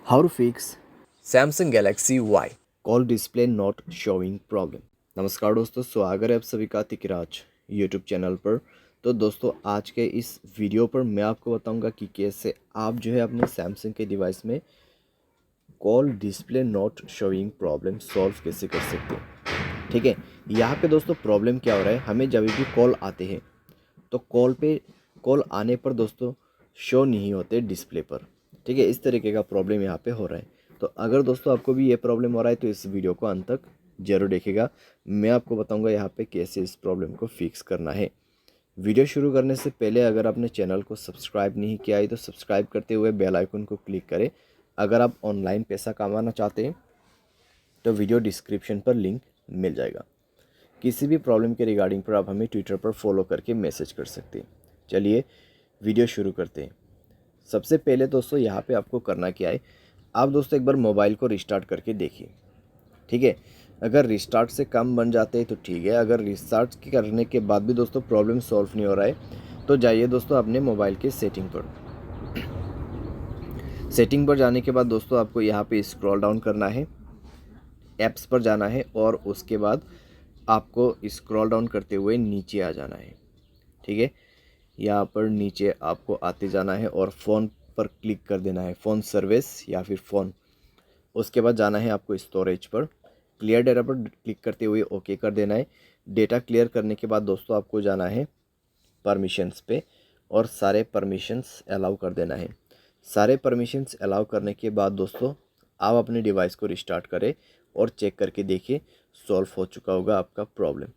How to fix Samsung Galaxy Y। Call display not showing problem. नमस्कार दोस्तों, स्वागत है आप सभी का तिकराज यूट्यूब चैनल पर। तो दोस्तों, आज के इस वीडियो पर मैं आपको बताऊंगा कि कैसे आप जो है अपने सैमसंग के डिवाइस में call display not showing problem solve कैसे कर सकते हैं। ठीक है, यहाँ पे दोस्तों प्रॉब्लम क्या हो रहा है, हमें जब भी कॉल आते हैं तो कॉल आने पर दोस्तों शो नहीं होते डिस्प्ले पर। ठीक है, इस तरीके का प्रॉब्लम यहाँ पे हो रहा है। तो अगर दोस्तों आपको भी ये प्रॉब्लम हो रहा है तो इस वीडियो को अंत तक जरूर देखेगा। मैं आपको बताऊंगा यहाँ पे कैसे इस प्रॉब्लम को फिक्स करना है। वीडियो शुरू करने से पहले अगर आपने चैनल को सब्सक्राइब नहीं किया है तो सब्सक्राइब करते हुए बेल आइकन को क्लिक करें। अगर आप ऑनलाइन पैसा कमाना चाहते हैं तो वीडियो डिस्क्रिप्शन पर लिंक मिल जाएगा। किसी भी प्रॉब्लम के रिगार्डिंग पर आप हमें ट्विटर पर फॉलो करके मैसेज कर सकते हैं। चलिए वीडियो शुरू करते हैं। सबसे पहले दोस्तों यहाँ पे आपको करना क्या है, आप दोस्तों एक बार मोबाइल को रिस्टार्ट करके देखिए। ठीक है, अगर रिस्टार्ट से कम बन जाते हैं तो ठीक है, अगर रिस्टार्ट करने के बाद भी दोस्तों प्रॉब्लम सॉल्व नहीं हो रहा है तो जाइए दोस्तों अपने मोबाइल के सेटिंग पर। सेटिंग पर जाने के बाद दोस्तों आपको यहाँ पे स्क्रॉल डाउन करना है, ऐप्स पर जाना है और उसके बाद आपको स्क्रॉल डाउन करते हुए नीचे आ जाना है। ठीक है, यहाँ पर नीचे आपको आते जाना है और फ़ोन पर क्लिक कर देना है, फ़ोन सर्विस या फिर फ़ोन। उसके बाद जाना है आपको स्टोरेज पर, क्लियर डेटा पर क्लिक करते हुए ओके कर देना है। डेटा क्लियर करने के बाद दोस्तों आपको जाना है परमिशंस पे और सारे परमिशंस अलाउ कर देना है। सारे परमिशंस अलाउ करने के बाद दोस्तों आप अपने डिवाइस को रिस्टार्ट करें और चेक करके देखिए सॉल्व हो चुका होगा आपका प्रॉब्लम।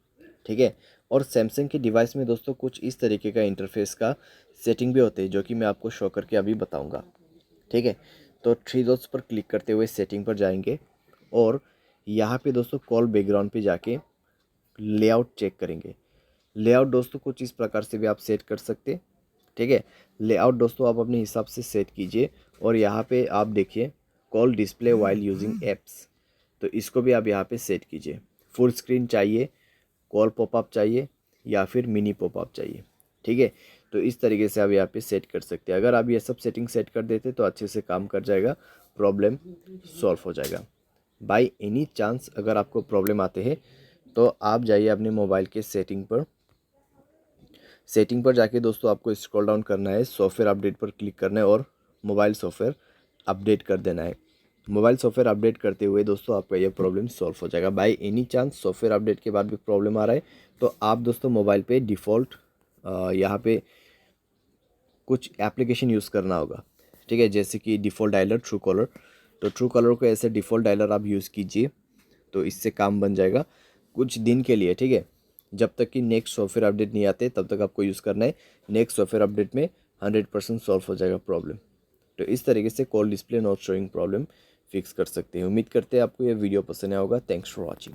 ठीक है, और सैमसंग के डिवाइस में दोस्तों कुछ इस तरीके का इंटरफेस का सेटिंग भी होते हैं जो कि मैं आपको शो करके अभी बताऊंगा। ठीक है, तो थ्री डॉट्स पर क्लिक करते हुए सेटिंग पर जाएंगे और यहाँ पे दोस्तों कॉल बैकग्राउंड पे जाके लेआउट चेक करेंगे। लेआउट दोस्तों कुछ इस प्रकार से भी आप सेट कर सकते हैं। ठीक है, लेआउट दोस्तों आप अपने हिसाब से सेट कीजिए और यहाँ पे आप देखिए call display while using apps, तो इसको भी आप यहाँ पे सेट कीजिए। फुल स्क्रीन चाहिए, कॉल पॉपअप चाहिए या फिर मिनी पॉपअप चाहिए। ठीक है, तो इस तरीके से आप यहाँ पे सेट कर सकते हैं। अगर आप ये सब सेटिंग सेट कर देते तो अच्छे से काम कर जाएगा, प्रॉब्लम सॉल्व हो जाएगा। बाय एनी चांस अगर आपको प्रॉब्लम आते हैं तो आप जाइए अपने मोबाइल के सेटिंग पर। सेटिंग पर जाके दोस्तों आपको स्क्रॉल डाउन करना है, सॉफ्टवेयर अपडेट पर क्लिक करना है और मोबाइल सॉफ्टवेयर अपडेट कर देना है। मोबाइल सॉफ्टवेयर अपडेट करते हुए दोस्तों आपका ये प्रॉब्लम सॉल्व हो जाएगा। By any chance software update के बाद भी प्रॉब्लम आ रहा है तो आप दोस्तों मोबाइल पे डिफ़ॉल्ट यहाँ पे कुछ एप्लीकेशन यूज़ करना होगा। ठीक है, जैसे कि डिफ़ॉल्ट डायलर, ट्रू कॉलर। तो ट्रू कॉलर को ऐसे डिफ़ॉल्ट डायलर आप यूज़ कीजिए तो इससे काम बन जाएगा कुछ दिन के लिए। ठीक है, जब तक कि नेक्स्ट सॉफ्टवेयर अपडेट नहीं आते तब तक आपको यूज़ करना है। नेक्स्ट सॉफ्टवेयर अपडेट में 100% सॉल्व हो जाएगा प्रॉब्लम। तो इस तरीके से call display not showing problem fix कर सकते हैं। उम्मीद करते हैं आपको यह वीडियो पसंद आया होगा। Thanks for watching.